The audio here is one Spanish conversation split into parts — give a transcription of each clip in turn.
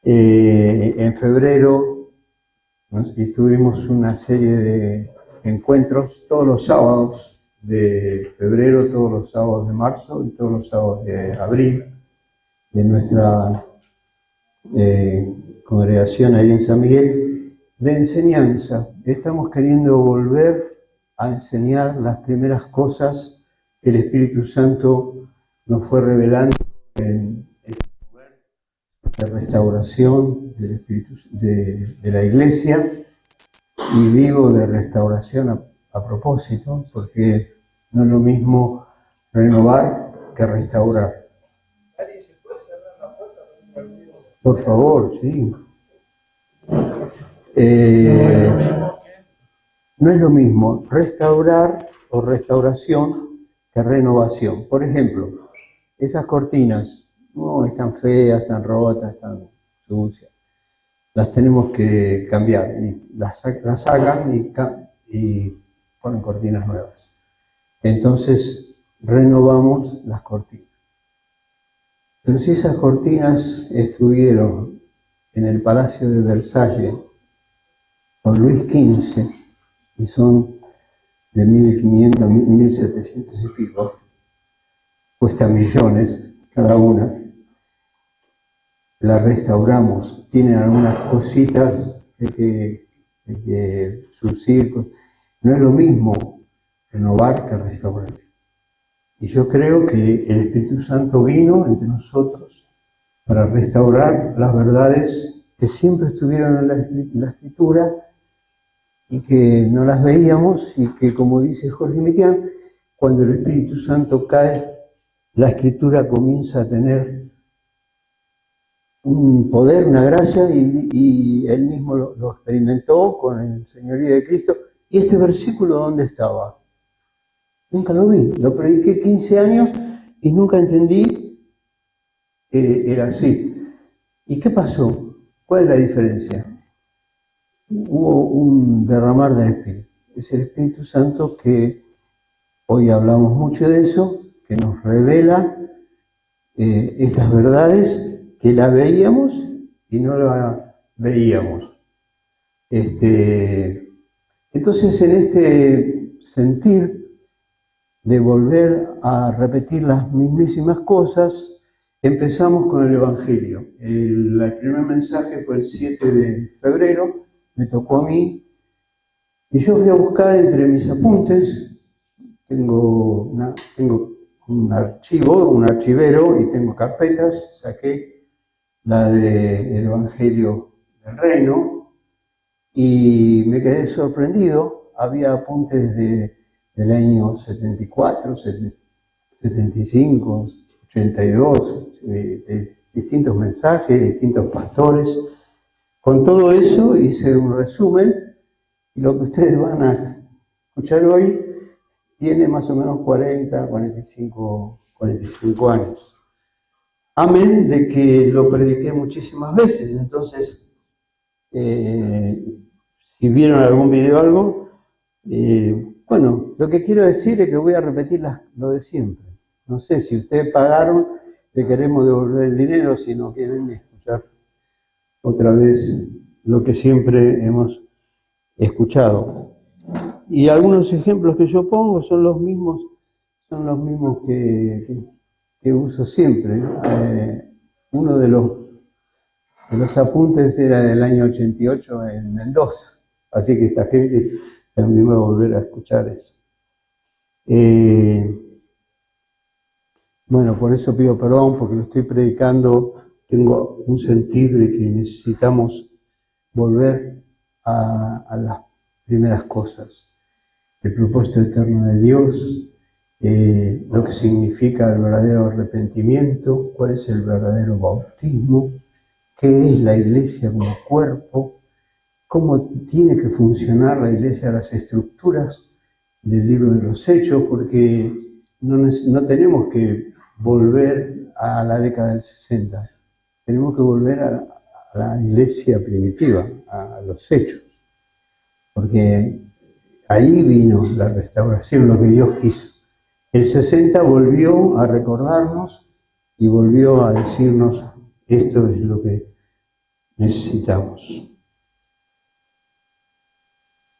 En febrero, ¿no?, y tuvimos una serie de encuentros todos los sábados de febrero, todos los sábados de marzo y todos los sábados de abril de nuestra congregación ahí en San Miguel, de enseñanza. Estamos queriendo volver a enseñar las primeras cosas que el Espíritu Santo nos fue revelando en este lugar de restauración del Espíritu, de la Iglesia. Y digo de restauración a propósito, porque no es lo mismo renovar que restaurar. Por favor, sí. No es lo mismo restaurar o restauración que renovación. Por ejemplo, esas cortinas no están feas, están rotas, están sucias. Las tenemos que cambiar y las sacan y ponen cortinas nuevas. Entonces renovamos las cortinas. Pero si esas cortinas estuvieron en el Palacio de Versalles con Luis XV y son de 1500, 1700 y pico, cuesta millones cada una, la restauramos, tienen algunas cositas de que surcir, no es lo mismo renovar que restaurar. Y yo creo que el Espíritu Santo vino entre nosotros para restaurar las verdades que siempre estuvieron en la Escritura y que no las veíamos, y que, como dice Jorge Mitián, cuando el Espíritu Santo cae, la Escritura comienza a tener un poder, una gracia, y él mismo lo experimentó con el Señorío de Cristo. ¿Y este versículo dónde estaba? Nunca lo vi, lo prediqué 15 años y nunca entendí que era así. ¿Y qué pasó? ¿Cuál es la diferencia? Hubo un derramar del Espíritu. Es el Espíritu Santo que hoy hablamos mucho de eso, que nos revela estas verdades que la veíamos y no la veíamos. Entonces, en este sentir de volver a repetir las mismísimas cosas, empezamos con el Evangelio. El primer mensaje fue el 7 de febrero, me tocó a mí, y yo fui a buscar entre mis apuntes, tengo un archivo, un archivero, y tengo carpetas, saqué la del Evangelio del Reino, y me quedé sorprendido. Había apuntes del año 74, 75, 82, de distintos mensajes, distintos pastores. Con todo eso hice un resumen, y lo que ustedes van a escuchar hoy tiene más o menos 40, 45 años. Amén de que lo prediqué muchísimas veces. Entonces, si vieron algún video o algo, bueno, lo que quiero decir es que voy a repetir lo de siempre. No sé si ustedes pagaron, le queremos devolver el dinero, si no quieren escuchar otra vez lo que siempre hemos escuchado. Y algunos ejemplos que yo pongo son los mismos que uso siempre. Uno de los apuntes era del año 88 en Mendoza, así que esta gente también va a volver a escuchar eso. Bueno, por eso pido perdón, porque lo estoy predicando, tengo un sentir de que necesitamos volver a las primeras cosas. El propósito eterno de Dios, lo que significa el verdadero arrepentimiento, cuál es el verdadero bautismo, qué es la Iglesia como cuerpo, cómo tiene que funcionar la Iglesia, las estructuras del libro de los Hechos, porque no tenemos que volver a la década del 60, tenemos que volver a la Iglesia primitiva, a los Hechos, porque ahí vino la restauración, lo que Dios quiso. El 60 volvió a recordarnos y volvió a decirnos: esto es lo que necesitamos.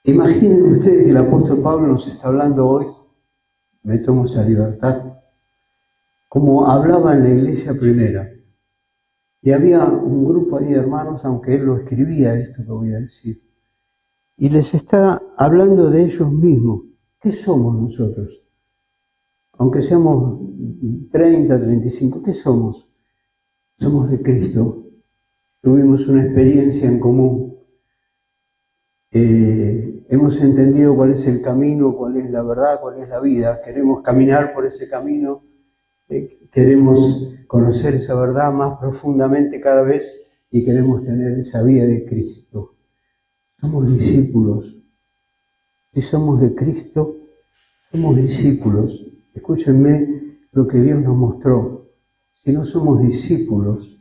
Imaginen ustedes que el apóstol Pablo nos está hablando hoy, me tomo esa libertad, como hablaba en la iglesia primera. Y había un grupo ahí de hermanos, aunque él lo escribía esto que voy a decir, y les está hablando de ellos mismos. ¿Qué somos nosotros? Aunque seamos 30, 35, ¿qué somos? Somos de Cristo. Tuvimos una experiencia en común. Hemos entendido cuál es el camino, cuál es la verdad, cuál es la vida. Queremos caminar por ese camino. Queremos conocer esa verdad más profundamente cada vez y queremos tener esa vida de Cristo. Somos discípulos. Si somos de Cristo, somos discípulos. Escúchenme lo que Dios nos mostró. Si no somos discípulos,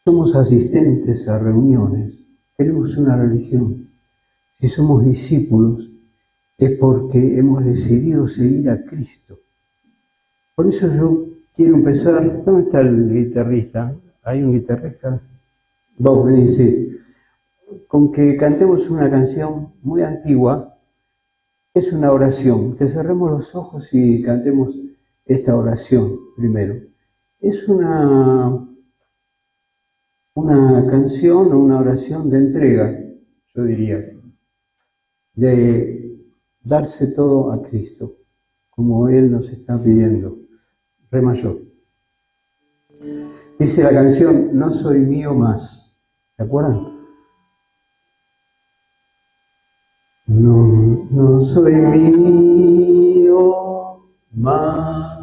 somos asistentes a reuniones. Queremos una religión. Si somos discípulos, es porque hemos decidido seguir a Cristo. Por eso yo quiero empezar. ¿Dónde está el guitarrista? ¿Hay un guitarrista? Vos venís, sí. Con que cantemos una canción muy antigua. Es una oración. Que cerremos los ojos y cantemos esta oración primero. Es una canción o una oración de entrega, yo diría, de darse todo a Cristo, como Él nos está pidiendo. Re mayor. Dice la canción, no soy mío más. ¿Se acuerdan? No soy mío más.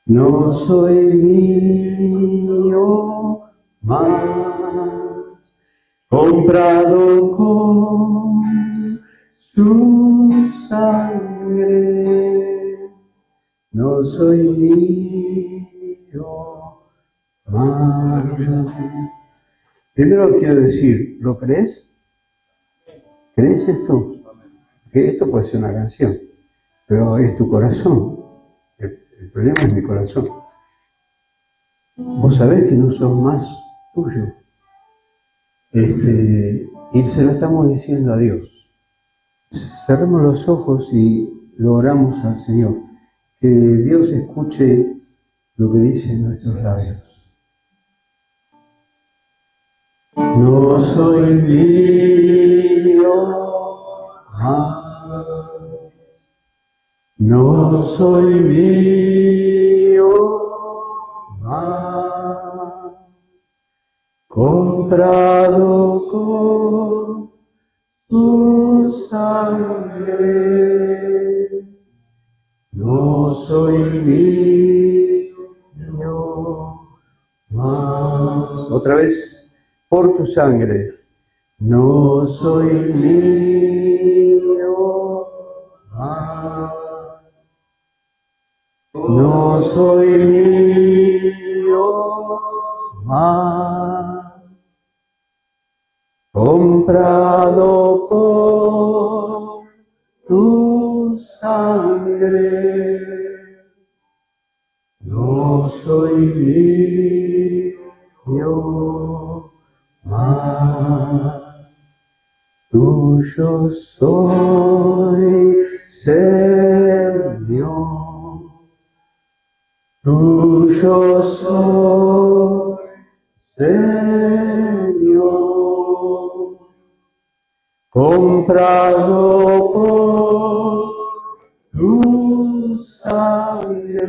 No soy mío más. Comprado con su sangre. No soy mío más. Primero quiero decir, ¿lo crees? ¿Crees esto? Que esto puede ser una canción, pero es tu corazón. El problema es mi corazón. Vos sabés que no sos más tuyo. Y se lo estamos diciendo a Dios. Cerremos los ojos y lo oramos al Señor. Que Dios escuche lo que dicen nuestros labios. No soy mío más, no soy mío más, comprado con tu sangre, no soy mío más. Otra vez. Por tus sangres, no soy mío más, no soy mío más, comprado por tu sangre, no soy mío más, tuyo soy, Señor, tuyo soy, Señor, comprado por tu sangre,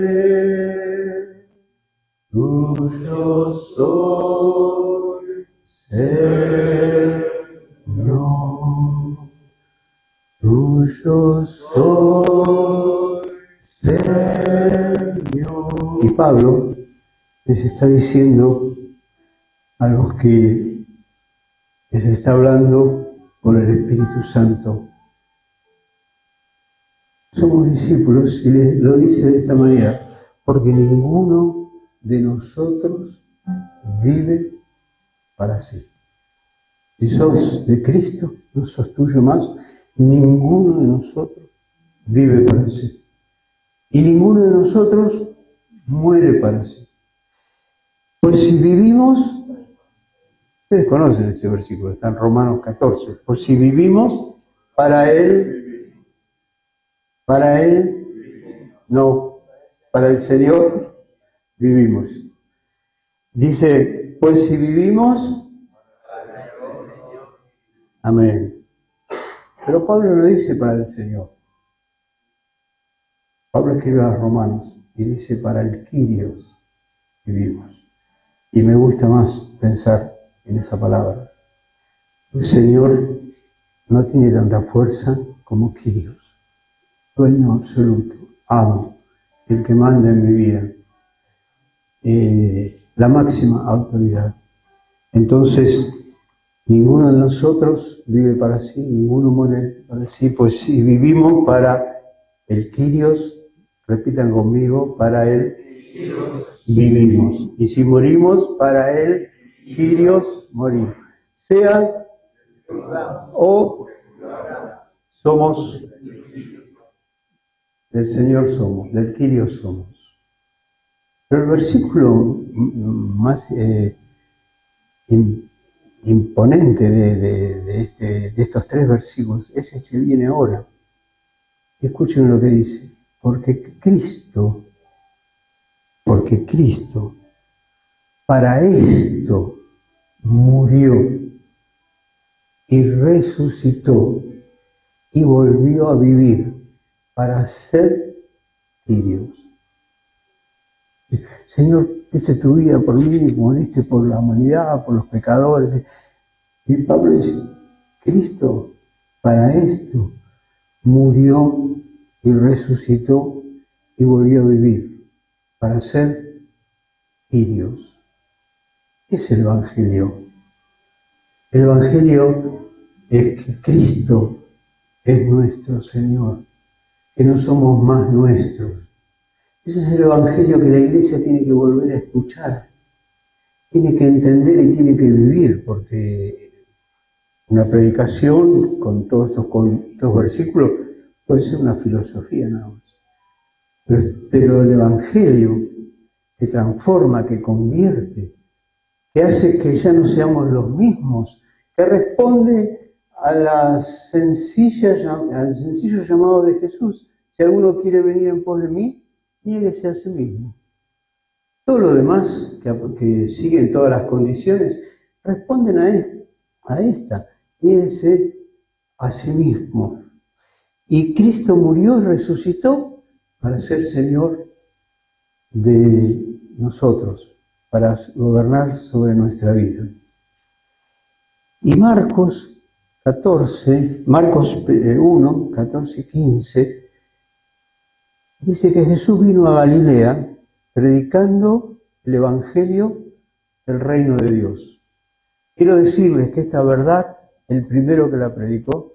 tuyo soy, Señor, tuyo soy, Señor. Y Pablo les está diciendo a los que les está hablando por el Espíritu Santo. Somos discípulos y les lo dice de esta manera, porque ninguno de nosotros vive para sí. Si sos de Cristo, no sos tuyo más, ninguno de nosotros vive para sí. Y ninguno de nosotros muere para sí. Pues si vivimos, Ustedes conocen ese versículo, está en Romanos 14. Por si vivimos, para Él, no, para el Señor vivimos. Dice, pues si vivimos, amén. Pero Pablo no dice para el Señor. Pablo escribe a los Romanos y dice para el Kyrios vivimos. Y me gusta más pensar en esa palabra. El Señor no tiene tanta fuerza como Kyrios, dueño absoluto, amo, el que manda en mi vida, la máxima autoridad. Entonces, ninguno de nosotros vive para sí, ninguno muere para sí, pues si vivimos para el Kyrios, repitan conmigo, para Él vivimos. Y si morimos, para Él Kyrios morimos. Sea o somos del Señor somos, del Kyrios somos. Pero el versículo más imponente de estos tres versículos es el que viene ahora. Escuchen lo que dice. Porque Cristo, para esto murió y resucitó y volvió a vivir para ser Kyrios. Señor, diste tu vida por mí, moriste por la humanidad, por los pecadores. Y Pablo dice, Cristo para esto murió y resucitó y volvió a vivir para ser Kyrios. ¿Qué es el Evangelio? El Evangelio es que Cristo es nuestro Señor, que no somos más nuestros. Ese es el Evangelio que la Iglesia tiene que volver a escuchar, tiene que entender y tiene que vivir, porque una predicación con todos estos versículos puede ser una filosofía nada más. Pero el Evangelio que transforma, que convierte, que hace que ya no seamos los mismos, que responde al sencillo llamado de Jesús. Si alguno quiere venir en pos de mí, niéguese a sí mismo. Todo lo demás, que siguen todas las condiciones, responden a esta. Niéguese a sí mismo. Y Cristo murió y resucitó para ser Señor de nosotros, para gobernar sobre nuestra vida. Y Marcos 1, 14 y 15, dice que Jesús vino a Galilea predicando el Evangelio del reino de Dios. Quiero decirles que esta verdad, el primero que la predicó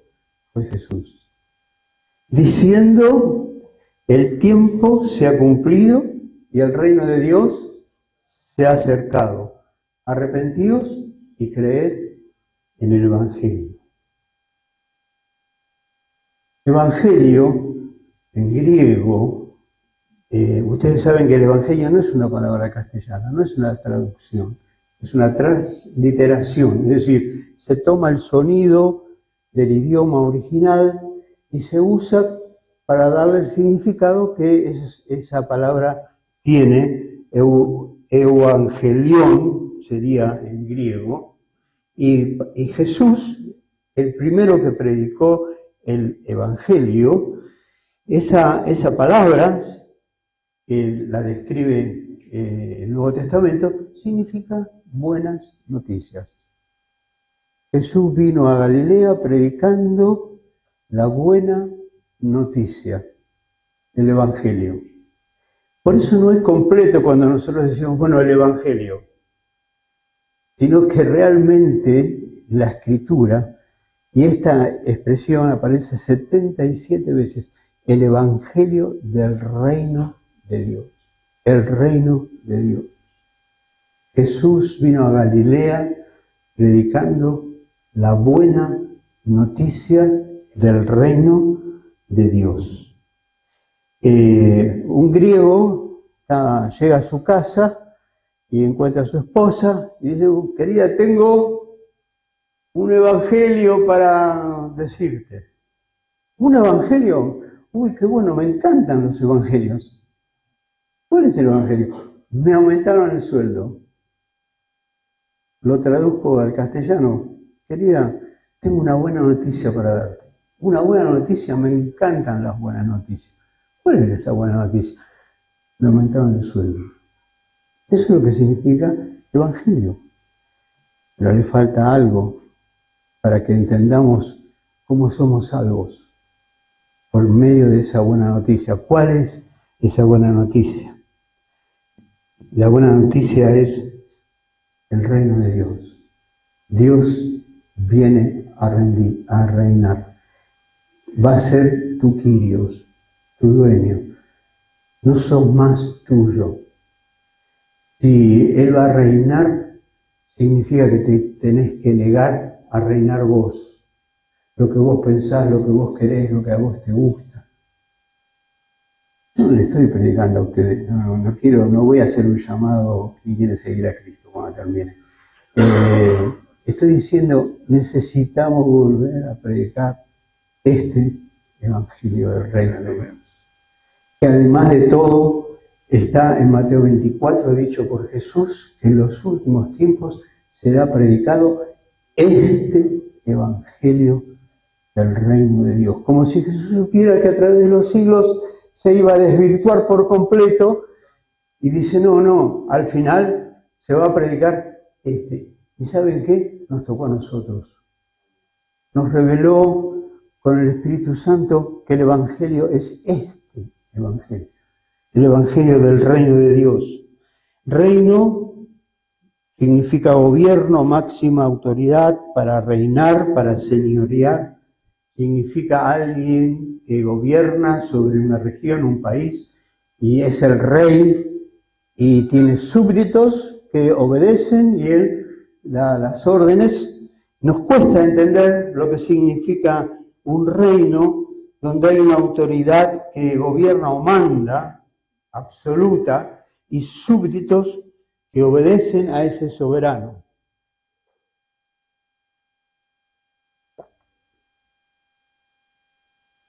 fue Jesús, diciendo, el tiempo se ha cumplido y el reino de Dios se ha acercado. Arrepentíos y creed en el Evangelio. Evangelio, en griego, ustedes saben que el Evangelio no es una palabra castellana, no es una traducción, es una transliteración, es decir, se toma el sonido del idioma original y se usa para darle el significado que esa palabra tiene. Evangelión sería en griego, y Jesús, el primero que predicó el Evangelio, esa palabra, que la describe el Nuevo Testamento, significa buenas noticias. Jesús vino a Galilea predicando la buena noticia, el Evangelio. Por eso no es completo cuando nosotros decimos, bueno, el Evangelio, sino que realmente la Escritura, y esta expresión aparece 77 veces, el Evangelio del reino de Dios, el reino de Dios. Jesús vino a Galilea predicando la buena noticia del reino de Dios. Un griego llega a su casa y encuentra a su esposa y dice, querida, tengo un evangelio para decirte. ¿Un evangelio? Uy, qué bueno, me encantan los evangelios. ¿Cuál es el evangelio? Me aumentaron el sueldo. Lo traduzco al castellano. Querida, tengo una buena noticia para darte. Una buena noticia, me encantan las buenas noticias. ¿Cuál es esa buena noticia? Me aumentaron el sueldo. Eso es lo que significa evangelio. Pero le falta algo para que entendamos cómo somos salvos por medio de esa buena noticia. ¿Cuál es esa buena noticia? La buena noticia es el reino de Dios. Dios viene a reinar. Va a ser tu Kyrios, tu dueño. No sos más tuyo. Si Él va a reinar, significa que te tenés que negar a reinar vos. Lo que vos pensás, lo que vos querés, lo que a vos te gusta. Yo no le estoy predicando a ustedes, no voy a hacer un llamado y quiere seguir a Cristo cuando termine. Estoy diciendo, necesitamos volver a predicar este evangelio del reino de Dios. Que además de todo, está en Mateo 24, dicho por Jesús, que en los últimos tiempos será predicado este evangelio del reino de Dios. Como si Jesús supiera que a través de los siglos se iba a desvirtuar por completo y dice, no, al final se va a predicar este. ¿Y saben qué? Nos tocó a nosotros. Nos reveló con el Espíritu Santo que el evangelio es este evangelio. El evangelio del reino de Dios. Reino significa gobierno, máxima autoridad, para reinar, para señorear. Significa alguien que gobierna sobre una región, un país, y es el rey y tiene súbditos que obedecen y él da las órdenes. Nos cuesta entender lo que significa un reino donde hay una autoridad que gobierna o manda absoluta y súbditos que obedecen a ese soberano.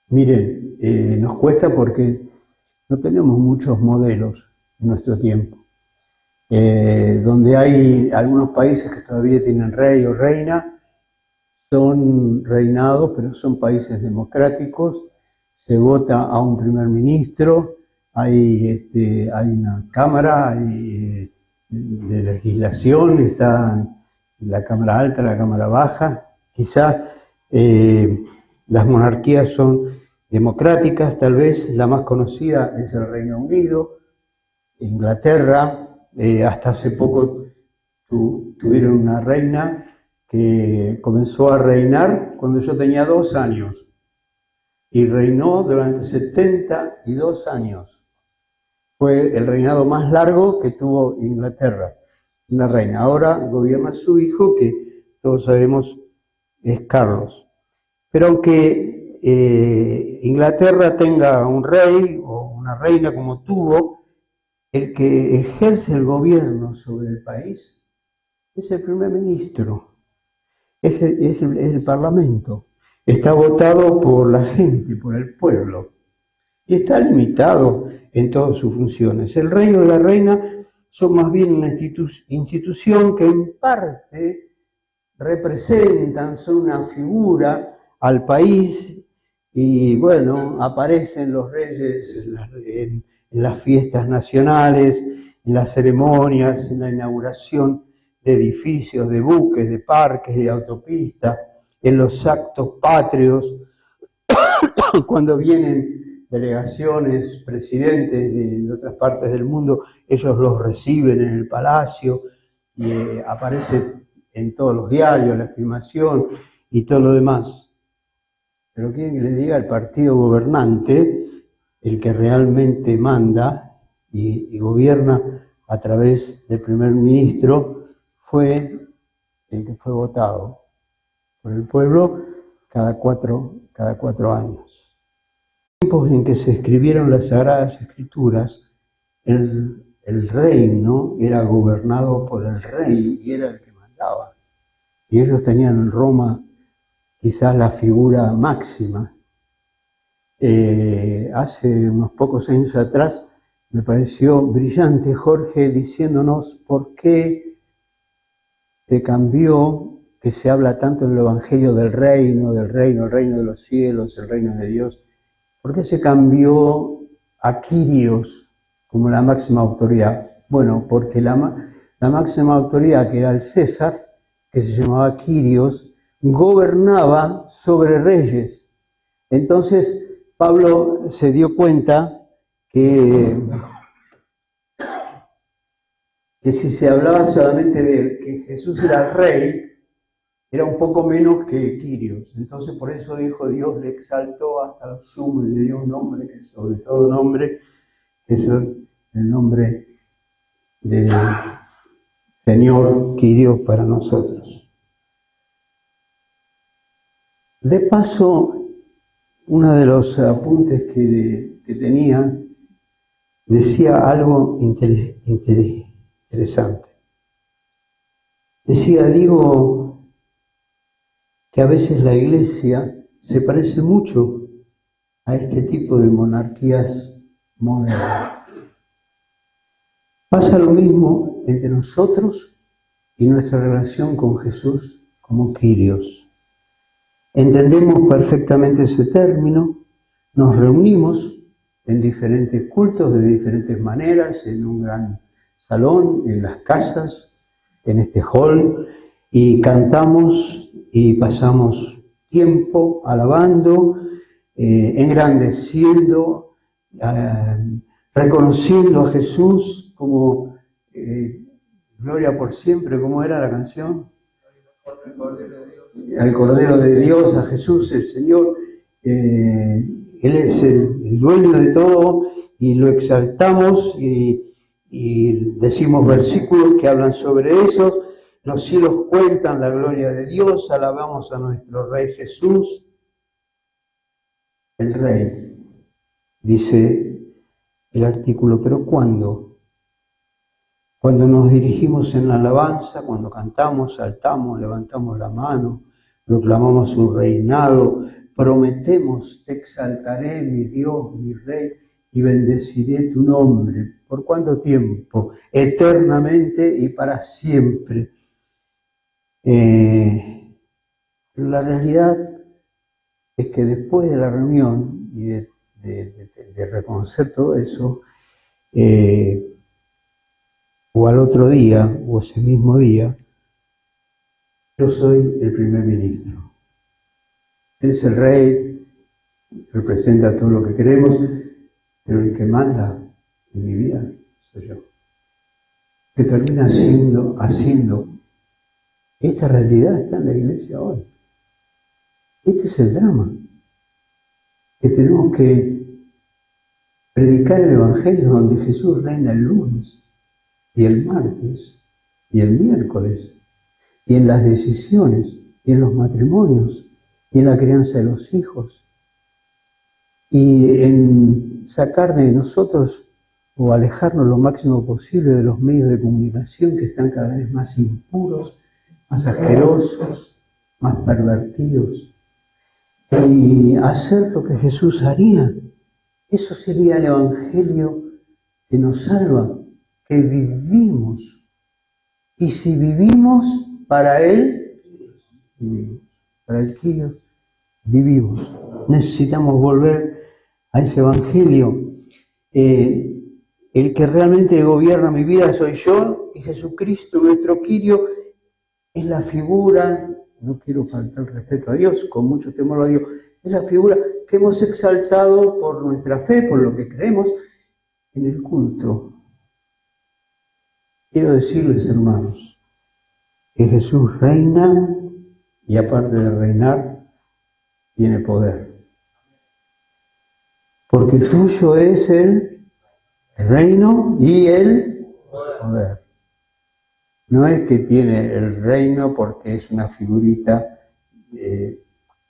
Miren, nos cuesta porque no tenemos muchos modelos en nuestro tiempo. Donde hay algunos países que todavía tienen rey o reina, son reinados, pero son países democráticos, se vota a un primer ministro, hay una cámara de legislación, está la cámara alta, la cámara baja, quizás las monarquías son democráticas, tal vez la más conocida es el Reino Unido, Inglaterra, hasta hace poco tuvieron una reina que comenzó a reinar cuando yo tenía 2 años y reinó durante 72 años. Fue el reinado más largo que tuvo Inglaterra, una reina. Ahora gobierna su hijo, que todos sabemos es Carlos. Pero aunque Inglaterra tenga un rey o una reina como tuvo, el que ejerce el gobierno sobre el país es el primer ministro. Es el Parlamento. Está votado por la gente, por el pueblo. Y está limitado en todas sus funciones. El rey o la reina son más bien una institución que en parte representan, son una figura al país y bueno, aparecen los reyes en las fiestas nacionales, en las ceremonias, en la inauguración de edificios, de buques, de parques, de autopistas, en los actos patrios, cuando vienen delegaciones, presidentes de otras partes del mundo, ellos los reciben en el palacio y aparece en todos los diarios la filmación y todo lo demás. Pero quieren que les diga, el partido gobernante, el que realmente manda y gobierna a través del primer ministro, fue el que fue votado por el pueblo cada cuatro años. En tiempos en que se escribieron las Sagradas Escrituras, el reino era gobernado por el rey y era el que mandaba. y ellos tenían en Roma quizás la figura máxima. Hace unos pocos años atrás me pareció brillante Jorge diciéndonos por qué se cambió, que se habla tanto en el Evangelio del reino, el reino de los cielos, el reino de Dios. ¿Por qué se cambió a Kyrios como la máxima autoridad? Bueno, porque la máxima autoridad, que era el César, que se llamaba Kyrios, gobernaba sobre reyes. Entonces Pablo se dio cuenta que si se hablaba solamente de que Jesús era rey, era un poco menos que Kyrios. Entonces por eso dijo, Dios le exaltó hasta lo sumo y le dio un nombre que sobre todo nombre, que es el nombre de Señor Kyrios para nosotros. De paso, uno de los apuntes que tenía decía algo interesante. Decía, digo, que a veces la Iglesia se parece mucho a este tipo de monarquías modernas. Pasa lo mismo entre nosotros y nuestra relación con Jesús como Kyrios. Entendemos perfectamente ese término, nos reunimos en diferentes cultos de diferentes maneras, en un gran salón, en las casas, en este hall, y cantamos y pasamos tiempo alabando, engrandeciendo, reconociendo a Jesús como gloria por siempre, ¿cómo era la canción? Al Cordero de Dios, a Jesús, el Señor. Él es el dueño de todo y lo exaltamos y decimos versículos que hablan sobre eso. Los cielos cuentan la gloria de Dios, alabamos a nuestro Rey Jesús, el Rey. Dice el artículo, pero ¿cuándo? Cuando nos dirigimos en la alabanza, cuando cantamos, saltamos, levantamos la mano, proclamamos su reinado, prometemos, te exaltaré, mi Dios, mi Rey, y bendeciré tu nombre. ¿Por cuánto tiempo? Eternamente y para siempre. La realidad es que después de la reunión y de reconocer todo eso, o al otro día, o ese mismo día, yo soy el primer ministro. Él es el rey, representa todo lo que queremos, pero el que manda en mi vida soy yo. Que termina haciendo. Esta realidad está en la iglesia hoy. Este es el drama. Que tenemos que predicar el Evangelio donde Jesús reina el lunes, y el martes, y el miércoles, y en las decisiones, y en los matrimonios, y en la crianza de los hijos, y en sacar de nosotros o alejarnos lo máximo posible de los medios de comunicación que están cada vez más impuros, más asquerosos, más pervertidos, y hacer lo que Jesús haría. Eso sería el Evangelio que nos salva, que vivimos. Y si vivimos para Él, vivimos. Para el Kyrios, vivimos. Necesitamos volver a ese Evangelio. El que realmente gobierna mi vida soy yo, y Jesucristo, nuestro Kyrios, es la figura, no quiero faltar el respeto a Dios, con mucho temor lo digo, es la figura que hemos exaltado por nuestra fe, por lo que creemos en el culto. Quiero decirles, hermanos, que Jesús reina y aparte de reinar, tiene poder. Porque tuyo es el reino y el poder. No es que tiene el reino porque es una figurita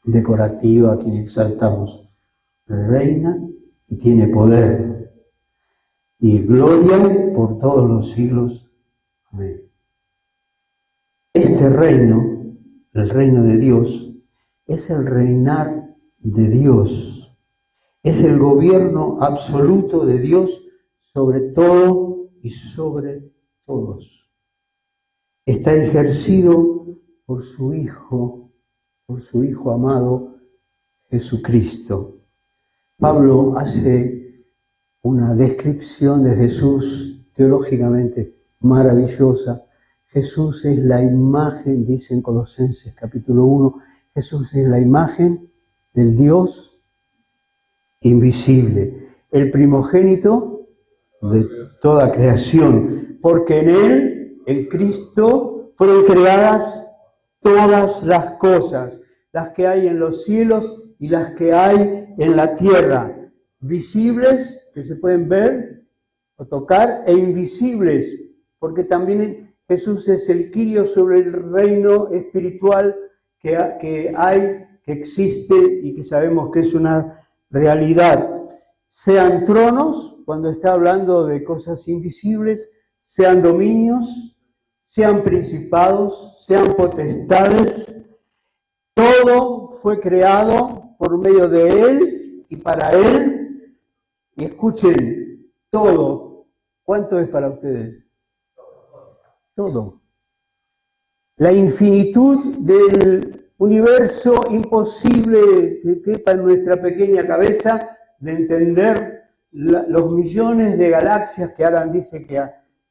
decorativa a quien exaltamos. Reina y tiene poder. Y gloria por todos los siglos. Amén. Este reino el reino de Dios, es el reinar de Dios. Es el gobierno absoluto de Dios sobre todo y sobre todos. Está ejercido por su Hijo amado Jesucristo. Pablo hace una descripción de Jesús teológicamente maravillosa. Jesús es la imagen, dice en Colosenses capítulo 1, Jesús es la imagen del Dios invisible, el primogénito de toda creación, porque en Él, en Cristo, fueron creadas todas las cosas, las que hay en los cielos y las que hay en la tierra, visibles, que se pueden ver o tocar, e invisibles, porque también Jesús es el Kyrios sobre el reino espiritual que hay, que existe y que sabemos que es una realidad. Sean tronos, cuando está hablando de cosas invisibles, sean dominios, sean principados, sean potestades, todo fue creado por medio de Él y para Él. Y escuchen, todo. ¿Cuánto es para ustedes? Todo. La infinitud del universo imposible que quepa en nuestra pequeña cabeza de entender los millones de galaxias que Alan dice que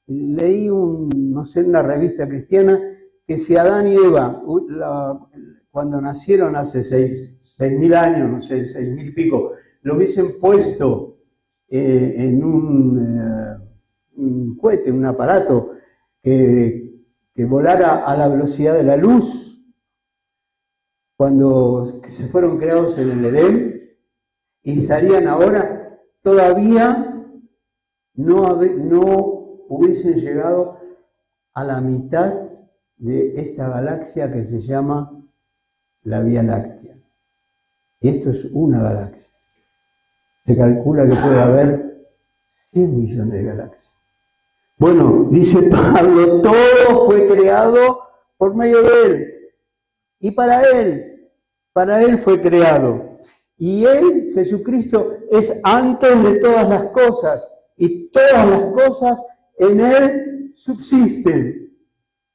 leí no sé, en una revista cristiana, que si Adán y Eva, cuando nacieron hace 6.000 años, no sé, 6.000 y pico, lo hubiesen puesto en un cohete, un aparato que volara a la velocidad de la luz, cuando se fueron creados en el Edén, y estarían ahora, todavía no hubiesen llegado a la mitad de esta galaxia que se llama la Vía Láctea. Y esto es una galaxia. Se calcula que puede haber 100 millones de galaxias. Bueno, dice Pablo, todo fue creado por medio de Él. Y para Él fue creado. Y Él, Jesucristo, es antes de todas las cosas. Y todas las cosas en Él subsisten.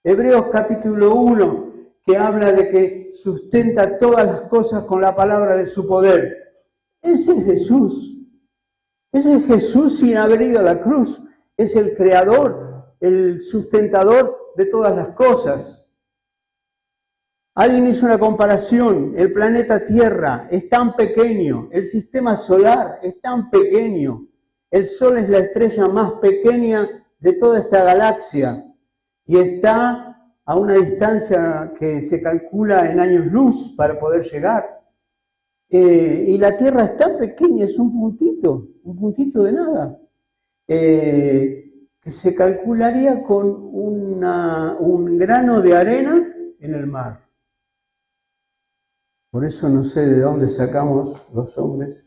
Hebreos capítulo 1, que habla de que sustenta todas las cosas con la palabra de su poder. Ese es Jesús. Ese es Jesús sin haber ido a la cruz. Es el creador, el sustentador de todas las cosas. Alguien hizo una comparación. El planeta Tierra es tan pequeño, el sistema solar es tan pequeño, el Sol es la estrella más pequeña de toda esta galaxia y está a una distancia que se calcula en años luz para poder llegar. Y la Tierra es tan pequeña, es un puntito de nada. Que se calcularía con un grano de arena en el mar. Por eso no sé de dónde sacamos los hombres,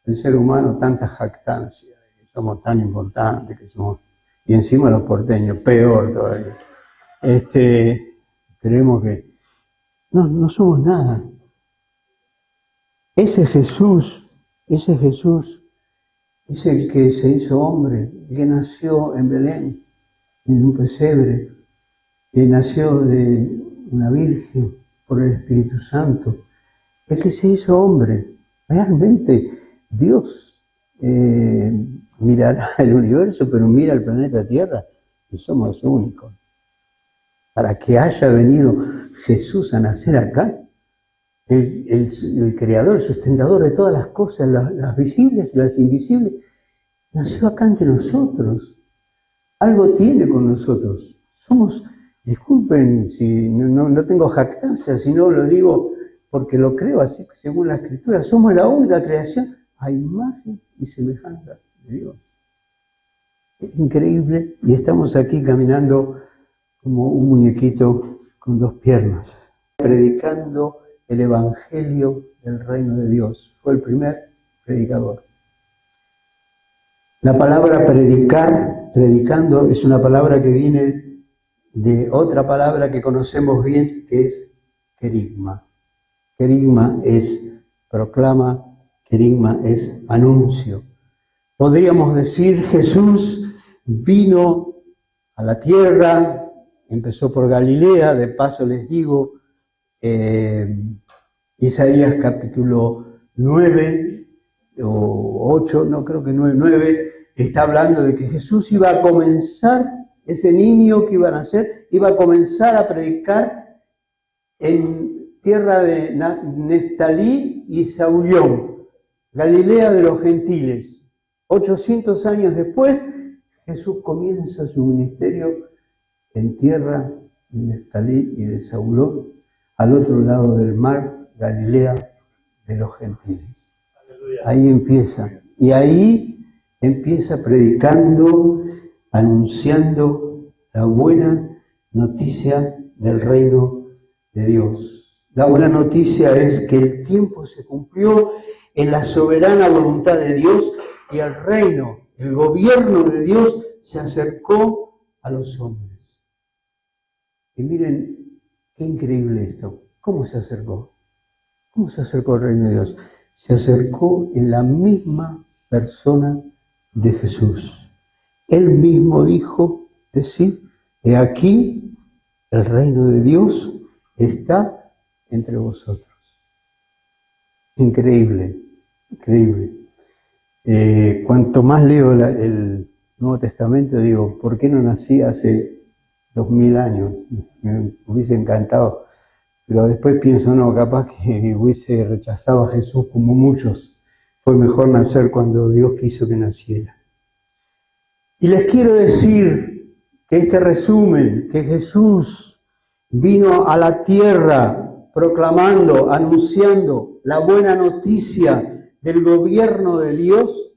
el ser humano, tanta jactancia, que somos tan importantes, que somos, y encima los porteños, peor todavía. Creemos que no somos nada. Ese Jesús es el que se hizo hombre, el que nació en Belén, en un pesebre, que nació de una virgen por el Espíritu Santo, el que se hizo hombre. Realmente Dios mirará el universo, pero mira el planeta Tierra y somos únicos. Para que haya venido Jesús a nacer acá, el creador, el sustentador de todas las cosas, las visibles y las invisibles, nació acá entre nosotros. Algo tiene con nosotros. Somos, disculpen si no tengo jactancia, si no lo digo porque lo creo así, según la Escritura, somos la única creación a imagen y semejanza de Dios. Es increíble y estamos aquí caminando como un muñequito con dos piernas, predicando el Evangelio del Reino de Dios. Fue el primer predicador. La palabra predicar, predicando, es una palabra que viene de otra palabra que conocemos bien, que es querigma. Querigma es proclama, querigma es anuncio. Podríamos decir, Jesús vino a la tierra, empezó por Galilea, de paso les digo, Isaías capítulo 9 o 8, no creo que 9, está hablando de que Jesús iba a comenzar, ese niño que iba a nacer, iba a comenzar a predicar en tierra de Neftalí y Zaulón, Galilea de los gentiles. 800 años después, Jesús comienza su ministerio en tierra de Neftalí y de Zaulón, al otro lado del mar, Galilea de los gentiles. Ahí empieza. Y ahí empieza predicando, anunciando la buena noticia del reino de Dios. La buena noticia es que el tiempo se cumplió en la soberana voluntad de Dios y el reino, el gobierno de Dios se acercó a los hombres. Y miren, qué increíble esto. ¿Cómo se acercó? ¿Cómo se acercó al reino de Dios? Se acercó en la misma persona de Jesús. Él mismo dijo, decir, he aquí el reino de Dios está entre vosotros. Increíble, increíble. Cuanto más leo el Nuevo Testamento, digo, ¿por qué no nací hace 2000 años? Me hubiese encantado. Pero después pienso, no, capaz que hubiese rechazado a Jesús como muchos. Fue mejor nacer cuando Dios quiso que naciera. Y les quiero decir que este resumen, que Jesús vino a la tierra proclamando, anunciando la buena noticia del gobierno de Dios,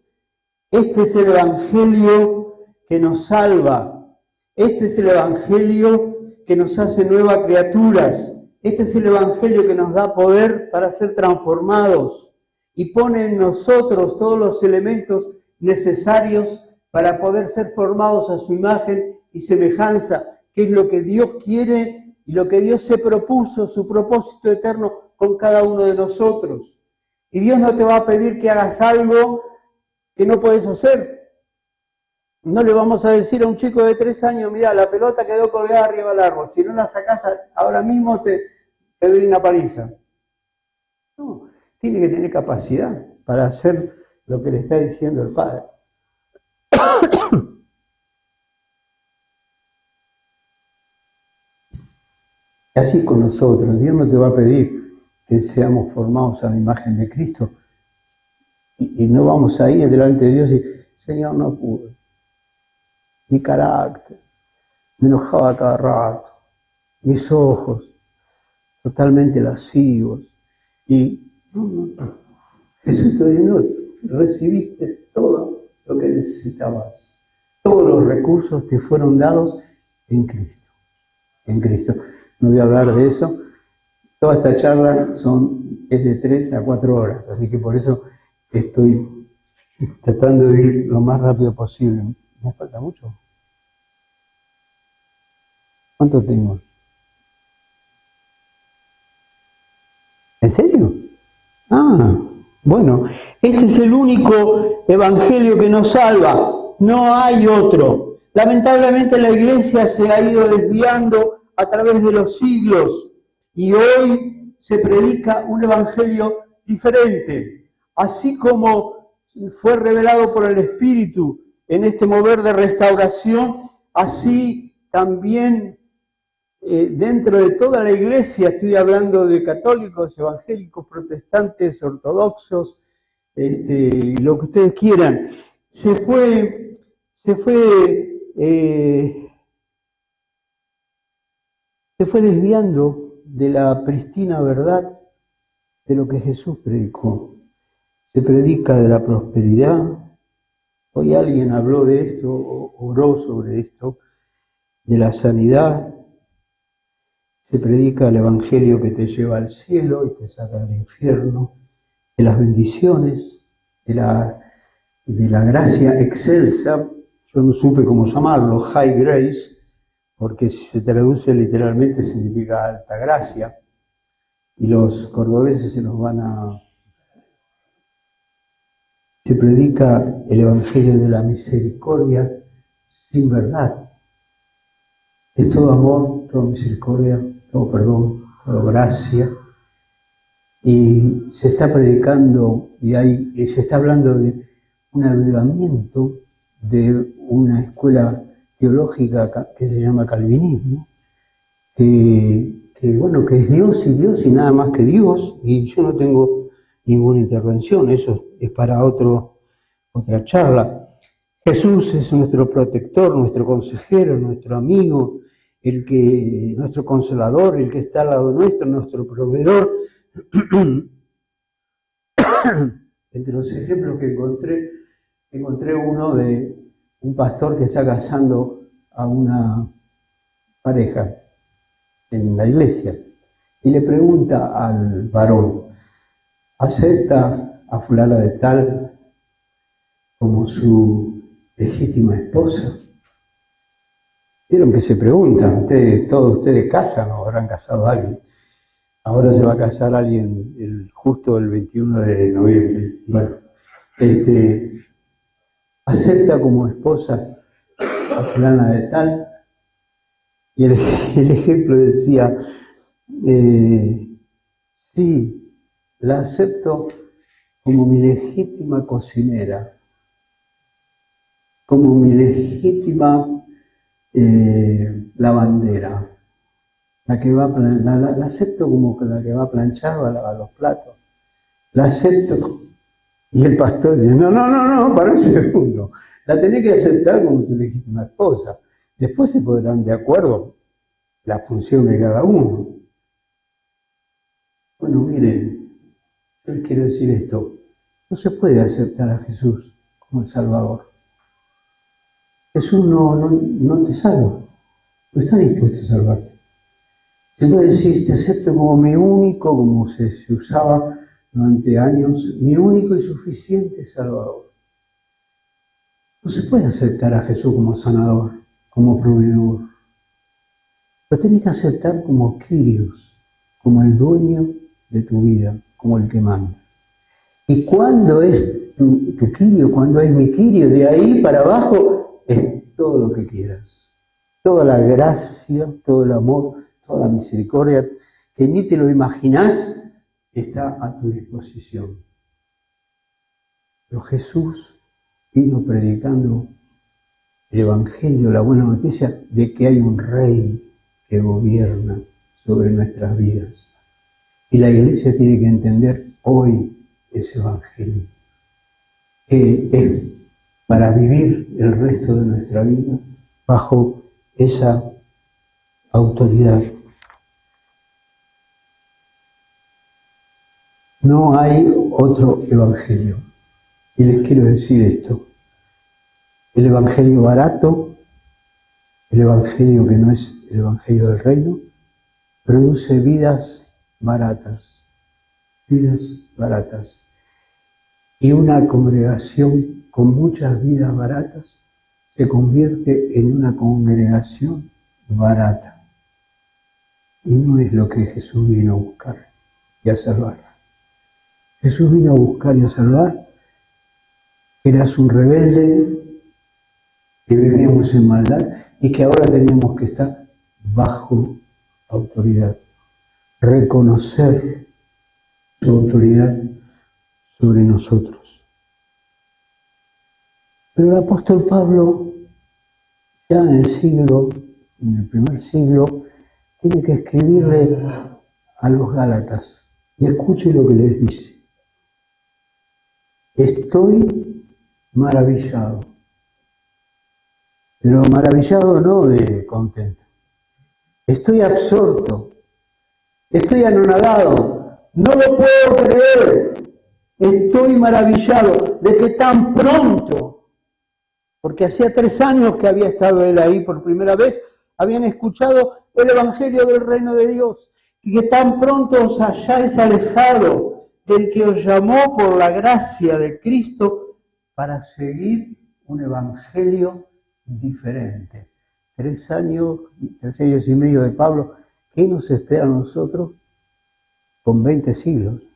este es el evangelio que nos salva, este es el evangelio que nos hace nuevas criaturas. Este es el evangelio que nos da poder para ser transformados y pone en nosotros todos los elementos necesarios para poder ser formados a su imagen y semejanza, que es lo que Dios quiere y lo que Dios se propuso, su propósito eterno con cada uno de nosotros. Y Dios no te va a pedir que hagas algo que no puedes hacer. No le vamos a decir a un chico de 3 años, mira, la pelota quedó colgada arriba del árbol, si no la sacás ahora mismo te doy una paliza. No, tiene que tener capacidad para hacer lo que le está diciendo el Padre. Y así con nosotros, Dios no te va a pedir que seamos formados a la imagen de Cristo y no vamos a ir delante de Dios y, Señor, no pude. Mi carácter, me enojaba cada rato, mis ojos, totalmente lascivos. Y no. Jesús te dijo, no, recibiste todo lo que necesitabas. Todos los recursos te fueron dados en Cristo. En Cristo. No voy a hablar de eso. Toda esta charla es de 3 a 4 horas, así que por eso estoy tratando de ir lo más rápido posible. ¿Me falta mucho? ¿Cuánto tengo? ¿En serio? Bueno, este es el único evangelio que nos salva, no hay otro. Lamentablemente la iglesia se ha ido desviando a través de los siglos y hoy se predica un evangelio diferente. Así como fue revelado por el Espíritu en este mover de restauración, así también dentro de toda la iglesia, estoy hablando de católicos, evangélicos, protestantes, ortodoxos, lo que ustedes quieran, se fue desviando de la pristina verdad de lo que Jesús predicó. Se predica de la prosperidad. Hoy alguien habló de esto, oró sobre esto, de la sanidad. Se predica el evangelio que te lleva al cielo y te saca del infierno, de las bendiciones, de la gracia excelsa. Yo no supe cómo llamarlo, high grace, porque si se traduce literalmente significa alta gracia. y los cordobeses se nos van a... Se predica el Evangelio de la misericordia sin verdad. Es todo amor, toda misericordia, todo perdón, toda gracia. Y se está predicando y se está hablando de un avivamiento de una escuela teológica que se llama calvinismo, que es Dios y nada más que Dios, y yo no tengo ninguna intervención, eso es para otra charla. Jesús es nuestro protector, nuestro consejero, nuestro amigo, nuestro consolador, el que está al lado nuestro, nuestro proveedor. Entre los ejemplos que encontré uno de un pastor que está casando a una pareja en la iglesia y le pregunta al varón, ¿acepta a fulana de tal como su legítima esposa? Vieron que se preguntan, todos ustedes casan o habrán casado a alguien. Ahora se va a casar alguien justo el 21 de noviembre. Bueno, ¿acepta como esposa a fulana de tal? Y el ejemplo decía, sí, la acepto como mi legítima cocinera, como mi legítima lavandera, la acepto como la que va a planchar o a lavar los platos, la acepto. Y el pastor dice, no, para un segundo, la tenés que aceptar como tu legítima esposa. Después se podrán de acuerdo la función de cada uno. Bueno, miren, yo les quiero decir esto, no se puede aceptar a Jesús como el Salvador. Jesús no te salva, no está dispuesto a salvarte. Si vos decís, te acepto como mi único, como se usaba durante años, mi único y suficiente Salvador. No se puede aceptar a Jesús como sanador, como proveedor. Lo tenés que aceptar como Kyrios, como el dueño de tu vida, como el que manda. Y cuando es tu Kyrio, cuando es mi Kyrio, de ahí para abajo es todo lo que quieras. Toda la gracia, todo el amor, toda la misericordia, que ni te lo imaginás, está a tu disposición. Pero Jesús vino predicando el Evangelio, la buena noticia de que hay un rey que gobierna sobre nuestras vidas. Y la iglesia tiene que entender hoy ese Evangelio, que es para vivir el resto de nuestra vida bajo esa autoridad. No hay otro Evangelio. Y les quiero decir esto. El Evangelio barato, el Evangelio que no es el Evangelio del Reino, produce vidas baratas. Vidas baratas. Y una congregación con muchas vidas baratas se convierte en una congregación barata. Y no es lo que Jesús vino a buscar y a salvar. Jesús vino a buscar y a salvar. Eras un rebelde, que vivíamos en maldad y que ahora tenemos que estar bajo autoridad. Reconocer su autoridad sobre nosotros. Pero el apóstol Pablo, ya en el primer siglo, tiene que escribirle a los Gálatas. Y escuche lo que les dice. Estoy maravillado. Pero maravillado no de contento. Estoy absorto. Estoy anonadado. No lo puedo creer. Estoy maravillado de que tan pronto, porque hacía 3 años que había estado él ahí por primera vez, habían escuchado el Evangelio del Reino de Dios, y que tan pronto os hayáis alejado del que os llamó por la gracia de Cristo para seguir un Evangelio diferente. 3 años y medio de Pablo, ¿qué nos espera a nosotros? con 20 siglos,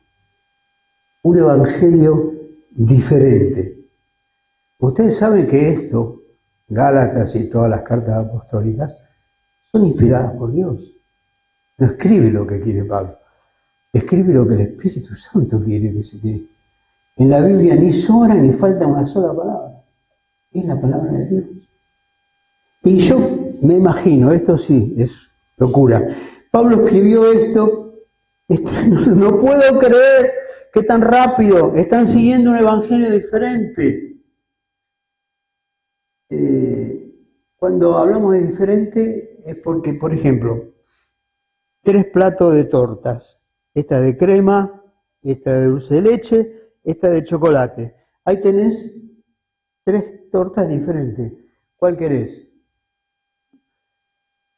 un evangelio diferente. Ustedes saben que esto, Gálatas y todas las cartas apostólicas, son inspiradas por Dios. No escribe lo que quiere Pablo, escribe lo que el Espíritu Santo quiere que se quede. En la Biblia ni sobra ni falta una sola palabra. Es la palabra de Dios. Y yo me imagino, esto sí, es locura. Pablo escribió esto, no puedo creer que tan rápido están siguiendo un evangelio diferente. Cuando hablamos de diferente es porque, por ejemplo, 3 platos de tortas, esta de crema, esta de dulce de leche, esta de chocolate. Ahí tenés 3 tortas diferentes. ¿Cuál querés?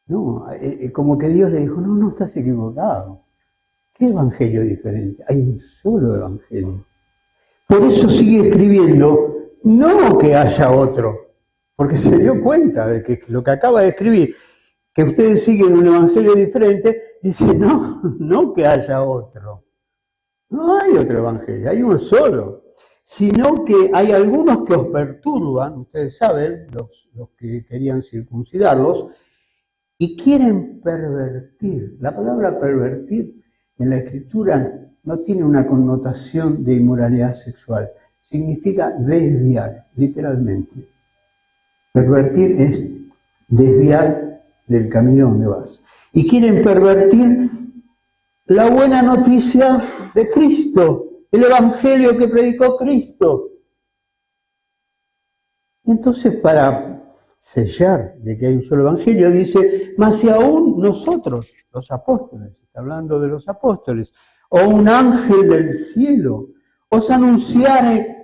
No, como que Dios le dijo, no, estás equivocado. ¿Qué evangelio diferente? Hay un solo evangelio. Por eso sigue escribiendo, no que haya otro, porque se dio cuenta de que lo que acaba de escribir, que ustedes siguen un evangelio diferente, dice, no que haya otro. No hay otro evangelio, hay uno solo. Sino que hay algunos que os perturban, ustedes saben, los que querían circuncidarlos, y quieren pervertir. La palabra pervertir en la Escritura no tiene una connotación de inmoralidad sexual, significa desviar, literalmente. Pervertir es desviar del camino donde vas. Y quieren pervertir la buena noticia de Cristo, el evangelio que predicó Cristo. Entonces, para sellar de que hay un solo evangelio, dice, mas si aún nosotros, los apóstoles, está hablando de los apóstoles, o un ángel del cielo, os anunciare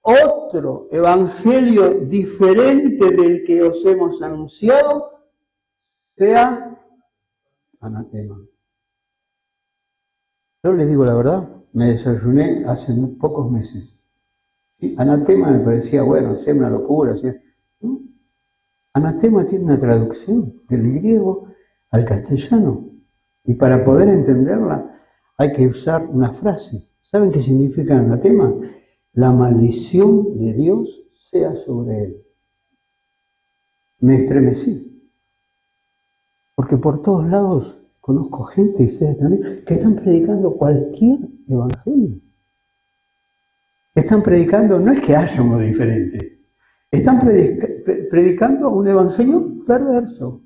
otro evangelio diferente del que os hemos anunciado, sea anatema. Yo les digo la verdad, me desayuné hace muy pocos meses. ¿Sí? Anatema me parecía, bueno, sea una locura, ¿sí? ¿No? Anatema tiene una traducción del griego al castellano. Y para poder entenderla hay que usar una frase. ¿Saben qué significa anatema? La maldición de Dios sea sobre él. Me estremecí. Porque por todos lados conozco gente, y ustedes también, que están predicando cualquier evangelio. Están predicando, no es que haya uno diferente, están predicando un evangelio perverso,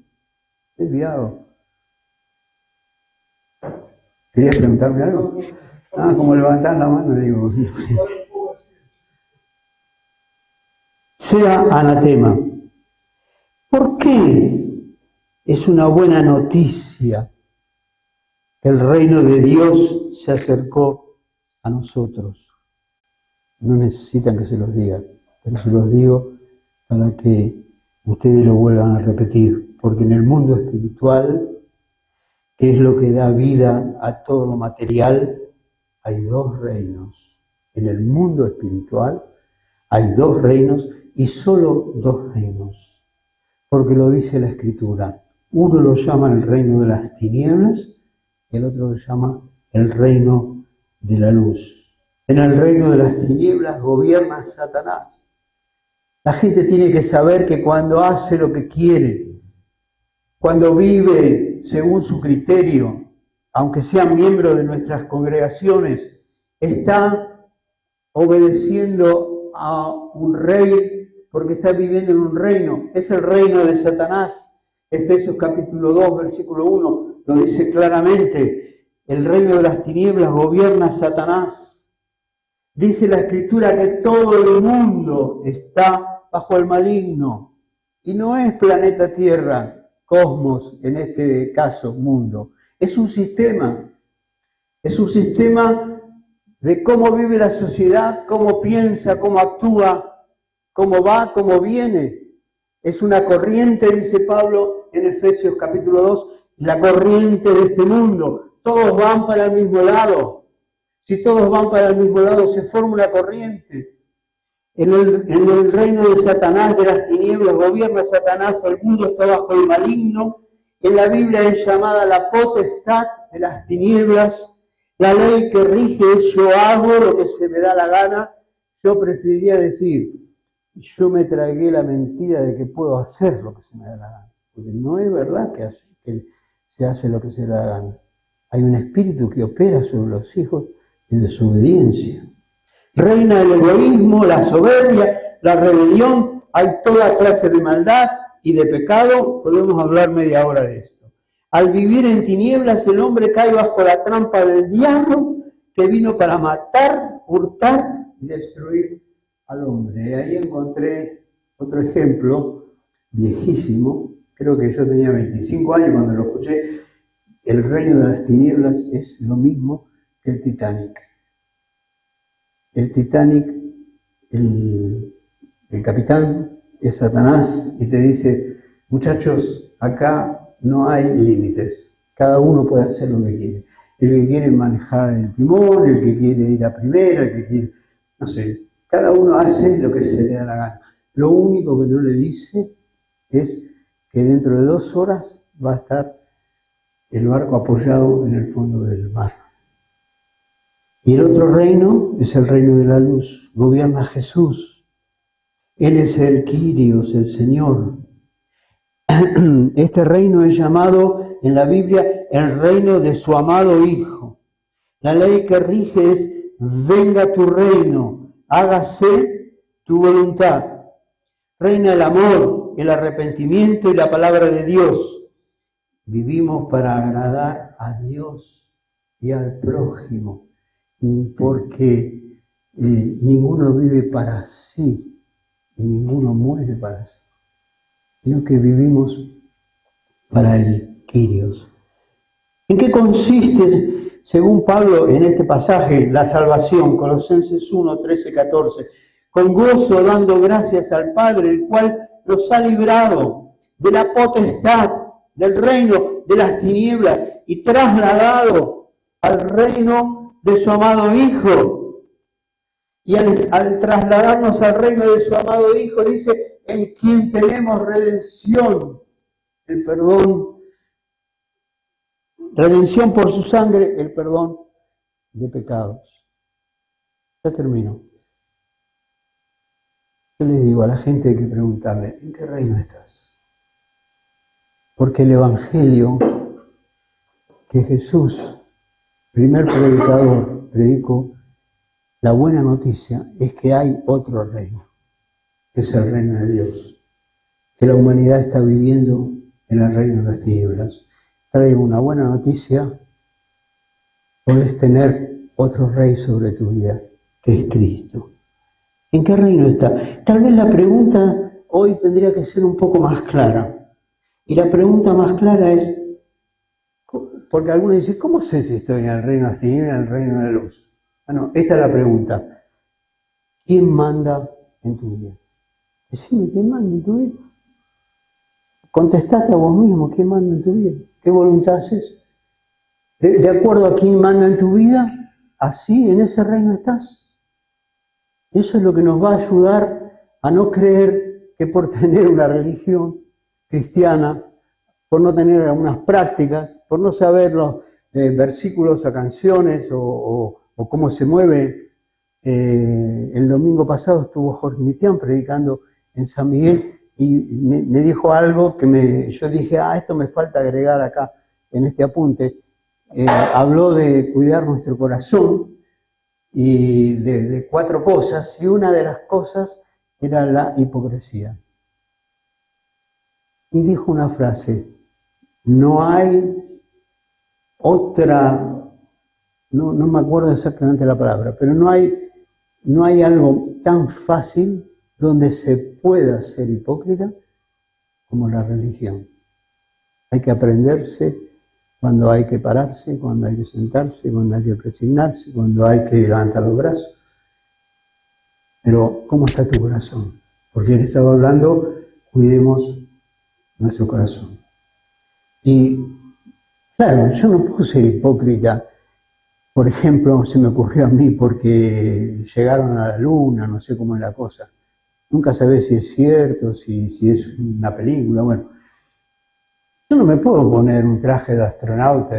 desviado. ¿Querías preguntarme algo? Como levantar la mano, digo. Sea anatema. ¿Por qué es una buena noticia que el reino de Dios se acercó a nosotros? No necesitan que se los diga, pero se los digo para que ustedes lo vuelvan a repetir, porque en el mundo espiritual, que es lo que da vida a todo lo material, hay 2 reinos. En el mundo espiritual hay 2 reinos y solo 2 reinos, porque lo dice la Escritura. Uno lo llama el reino de las tinieblas y el otro lo llama el reino de la luz. En el reino de las tinieblas gobierna Satanás. La gente tiene que saber que cuando hace lo que quiere, cuando vive según su criterio, aunque sea miembro de nuestras congregaciones, está obedeciendo a un rey porque está viviendo en un reino. Es el reino de Satanás. Efesios capítulo 2, versículo 1, lo dice claramente. El reino de las tinieblas gobierna Satanás. Dice la Escritura que todo el mundo está bajo el maligno. Y no es planeta Tierra, cosmos, en este caso, mundo. Es un sistema. Es un sistema de cómo vive la sociedad, cómo piensa, cómo actúa, cómo va, cómo viene. Es una corriente, dice Pablo en Efesios capítulo 2, la corriente de este mundo. Todos van para el mismo lado. Si todos van para el mismo lado, se forma una corriente. En el reino de Satanás, de las tinieblas, gobierna Satanás, el mundo está bajo el maligno. En la Biblia es llamada la potestad de las tinieblas. La ley que rige es yo hago lo que se me da la gana. Yo preferiría decir, yo me tragué la mentira de que puedo hacer lo que se me da la gana. Porque no es verdad que se hace lo que se le da la gana. Hay un espíritu que opera sobre los hijos de desobediencia. Reina el egoísmo, la soberbia, la rebelión, hay toda clase de maldad y de pecado. Podemos hablar media hora de esto. Al vivir en tinieblas, el hombre cae bajo la trampa del diablo, que vino para matar, hurtar y destruir al hombre. Y ahí encontré otro ejemplo, viejísimo, creo que yo tenía 25 años cuando lo escuché. El reino de las tinieblas es lo mismo que el Titanic. El Titanic, el capitán es Satanás y te dice, muchachos, acá no hay límites, cada uno puede hacer lo que quiere. El que quiere manejar el timón, el que quiere ir a primera, el que quiere, no sé, cada uno hace lo que se le da la gana. Lo único que no le dice es que dentro de 2 horas va a estar el barco apoyado en el fondo del mar. Y el otro reino es el reino de la luz, gobierna Jesús. Él es el Kyrios, el Señor. Este reino es llamado en la Biblia el reino de su amado Hijo. La ley que rige es, venga tu reino, hágase tu voluntad. Reina el amor, el arrepentimiento y la palabra de Dios. Vivimos para agradar a Dios y al prójimo, porque ninguno vive para sí y ninguno muere para sí, sino que vivimos para el Kyrios. ¿En qué consiste, según Pablo en este pasaje, la salvación? Colosenses 1, 13, 14. Con gozo dando gracias al Padre, el cual nos ha librado de la potestad, del reino de las tinieblas y trasladado al reino de su amado Hijo. Y al trasladarnos al reino de su amado Hijo, dice, en quien tenemos redención, el perdón, redención por su sangre, el perdón de pecados. Ya termino. Yo les digo a la gente, hay que preguntarle, ¿en qué reino estás? Porque el Evangelio que Jesús, primer predicador, predicó, la buena noticia es que hay otro reino, que es el reino de Dios, que la humanidad está viviendo en el reino de las tinieblas. Traigo una buena noticia, podés tener otro rey sobre tu vida, que es Cristo. ¿En qué reino está? Tal vez la pregunta hoy tendría que ser un poco más clara. Y la pregunta más clara es, porque algunos dicen, ¿cómo sé si estoy en el reino de las tinieblas o en el reino de la luz? Bueno, esta es la pregunta. ¿Quién manda en tu vida? Decime, ¿quién manda en tu vida? Contestate a vos mismo, ¿quién manda en tu vida? ¿Qué voluntad haces? De acuerdo a quién manda en tu vida, así en ese reino estás. Eso es lo que nos va a ayudar a no creer que por tener una religión cristiana, por no tener algunas prácticas, por no saber los versículos o canciones o cómo se mueve. El domingo pasado estuvo Jorge Mitián predicando en San Miguel y me dijo algo que yo dije, esto me falta agregar acá en este apunte. Habló de cuidar nuestro corazón y de 4 cosas, y una de las cosas era la hipocresía. Y dijo una frase, no hay otra, no me acuerdo exactamente la palabra, pero no hay algo tan fácil donde se pueda ser hipócrita como la religión. Hay que aprenderse cuando hay que pararse, cuando hay que sentarse, cuando hay que presignarse, cuando hay que levantar los brazos. Pero, ¿cómo está tu corazón? Porque él estaba hablando, cuidemos nuestro corazón. Y, claro, yo no puedo ser hipócrita. Por ejemplo, se me ocurrió a mí porque llegaron a la luna, no sé cómo es la cosa. Nunca sabés si es cierto, si es una película, bueno. Yo no me puedo poner un traje de astronauta.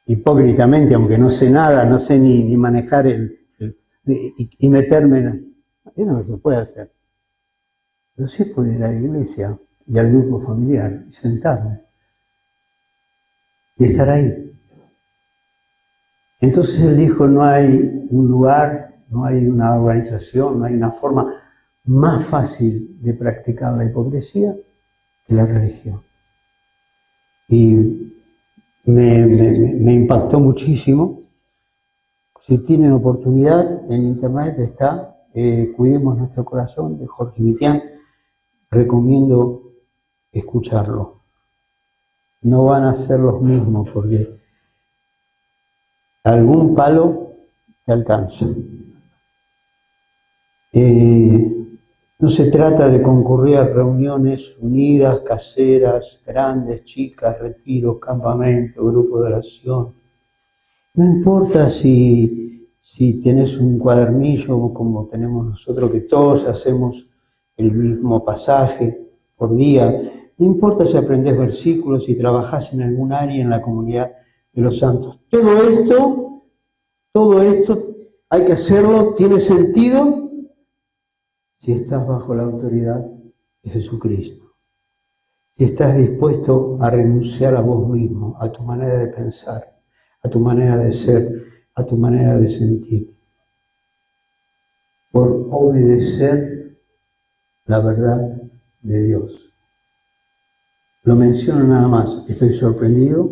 hipócritamente, aunque no sé nada, no sé ni manejar y meterme en... Eso no se puede hacer. Pero sí puedo ir a la iglesia y al grupo familiar y sentarme y estar ahí. Entonces él dijo, no hay un lugar, no hay una organización, no hay una forma más fácil de practicar la hipocresía que la religión. Y me impactó muchísimo. Si tienen oportunidad, en internet está Cuidemos Nuestro Corazón, de Jorge Mitián. Recomiendo escucharlo. No van a ser los mismos porque algún palo te alcanza. No se trata de concurrir a reuniones unidas, caseras, grandes, chicas, retiros, campamentos, grupos de oración. No importa si tenés un cuadernillo como tenemos nosotros, que todos hacemos el mismo pasaje por día. No importa si aprendés versículos, si trabajás en algún área en la comunidad de los santos. Todo esto hay que hacerlo, tiene sentido si estás bajo la autoridad de Jesucristo. Si estás dispuesto a renunciar a vos mismo, a tu manera de pensar, a tu manera de ser, a tu manera de sentir, por obedecer la verdad de Dios. Lo menciono nada más, estoy sorprendido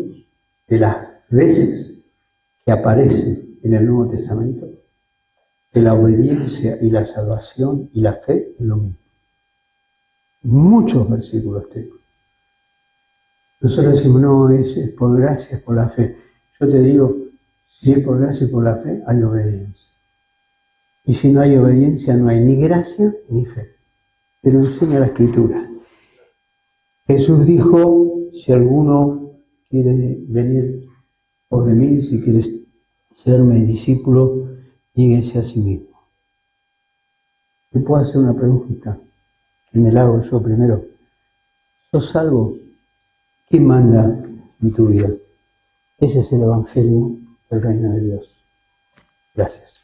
de las veces que aparece en el Nuevo Testamento que la obediencia y la salvación y la fe es lo mismo. Muchos versículos tengo. Nosotros decimos, no, es por gracia, es por la fe. Yo te digo, si es por gracia y por la fe, hay obediencia. Y si no hay obediencia, no hay ni gracia ni fe. Pero enseña la Escritura. Jesús dijo, si alguno quiere venir pos de mí, si quieres ser mi discípulo, níguese a sí mismo. Te puedo hacer una pregunta, y me la hago yo primero. ¿Sos salvo? ¿Quién manda en tu vida? Ese es el Evangelio del Reino de Dios. Gracias.